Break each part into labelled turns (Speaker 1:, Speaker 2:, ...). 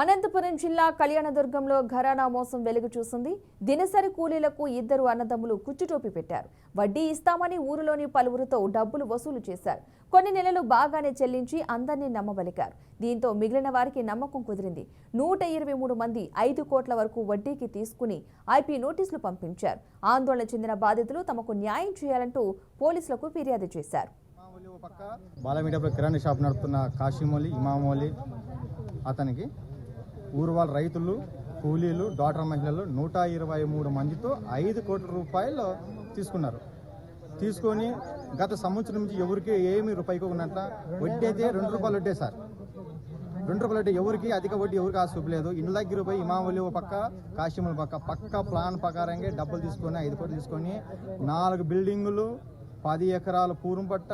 Speaker 1: అనంతపురం జిల్లా కళ్యాణదుర్గంలో ఘరానా మోసం వెలుగు చూసింది. దినసరి కూలీలకు ఇద్దరు అన్నదమ్ములు కుచ్చుటోపి పెట్టారు. వడ్డీ ఇస్తామని ఊరిలోని పలువురితో డబ్బులు వసూలు చేశారు. కొన్ని నెలలు బాగానే చెల్లించి అందరినీ నమ్మబలికారు. దీంతో మిగిలిన వారికి నమ్మకం కుదిరింది. 123 మంది 5 కోట్ల వరకు వడ్డీకి తీసుకుని ఐపీ నోటీసులు పంపించారు. ఆందోళన చెందిన బాధితులు తమకు న్యాయం చేయాలంటూ పోలీసులకు ఫిర్యాదు చేశారు.
Speaker 2: బాలమీడియాలో కిరాణా షాప్ నడుపుతున్న కాశీమౌలి ఇమామౌలి అతనికి ఊరు వాళ్ళ రైతులు కూలీలు డాక్టర్ మహిళలు 123 మందితో 5 కోట్ల రూపాయలు తీసుకున్నారు. తీసుకొని గత సంవత్సరం నుంచి ఎవరికి ఏమి రూపాయికి ఉన్నట్ల వడ్డీ అయితే 2 రూపాయలు వడ్డే సార్. 2 రూపాయలు వడ్డీ ఎవరికి అధిక వడ్డీ ఎవరికి ఆశ చూపలేదు. ఇండ్ల దగ్గర పోయి ఇమామౌలి పక్క కాశీమౌలి పక్క ప్లాన్ ప్రకారంగా డబ్బులు తీసుకొని 5 కోట్లు తీసుకొని 4 బిల్డింగులు 10 ఎకరాల పూరం పట్ట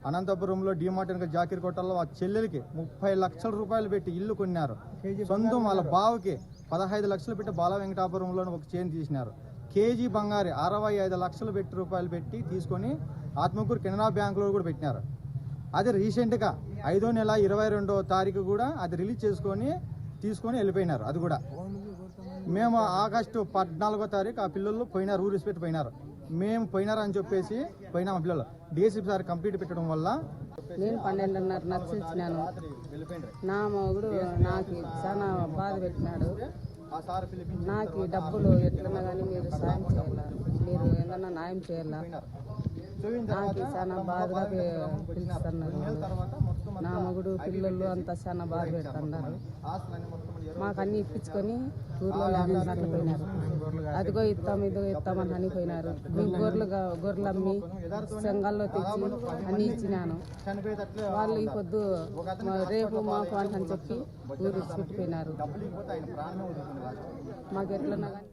Speaker 2: అనంతపురంలో డిమార్ట్ జాకీర్ కోటల్లో ఆ చెల్లెలకి 30 లక్షల రూపాయలు పెట్టి ఇల్లు కొన్నారు. సొంతం వాళ్ళ బావకి 15 లక్షలు పెట్టి బాల వెంకటాపురంలో ఒక చైన్ తీసినారు. కేజీ బంగారు 65 లక్షలు రూపాయలు పెట్టి తీసుకొని ఆత్మకూరు కెనరా బ్యాంకులో కూడా పెట్టినారు. అది రీసెంట్గా 5వ నెల 22వ తారీఖు కూడా అది రిలీజ్ తీసుకొని వెళ్ళిపోయినారు. అది కూడా మేము ఆగస్టు 14వ తారీఖు ఆ పిల్లలు పోయినారు, ఊరు పెట్టి పోయినారు. మేము పోయినారని చెప్పేసి పోయినా మా పిల్లలు డిఎస్పీ సార్ కంప్లీట్ పెట్టడం వల్ల
Speaker 3: నేను 12:30 నచ్చినాను. నా మొగుడు నాకు చాలా బాధ పెట్టినాడు. నాకు డబ్బులు ఎట్లన్నా కానీ మీరు సాయం చేయాలా, మీరు ఏదన్నా న్యాయం చేయాలా, నాకు చాలా బాధగా పిలుస్తున్నారు. నా మొగుడు పిల్లలు అంతా చాలా బాధ పెడుతున్నారు. మాకు అన్ని ఇప్పించుకొని ఊర్లో లేకుండా పోయినారు. అదిగో ఇద్దాం ఇద్దామని అనిపోయినారు. మేము గొర్రెలు అమ్మి సంఘాల్లో తెచ్చి అన్ని ఇచ్చినాను. వాళ్ళు ఈ పొద్దు రేపు మాకు అని చెప్పి ఊరు చుట్టుపోయినారు. మాకు ఎట్లన్నా కానీ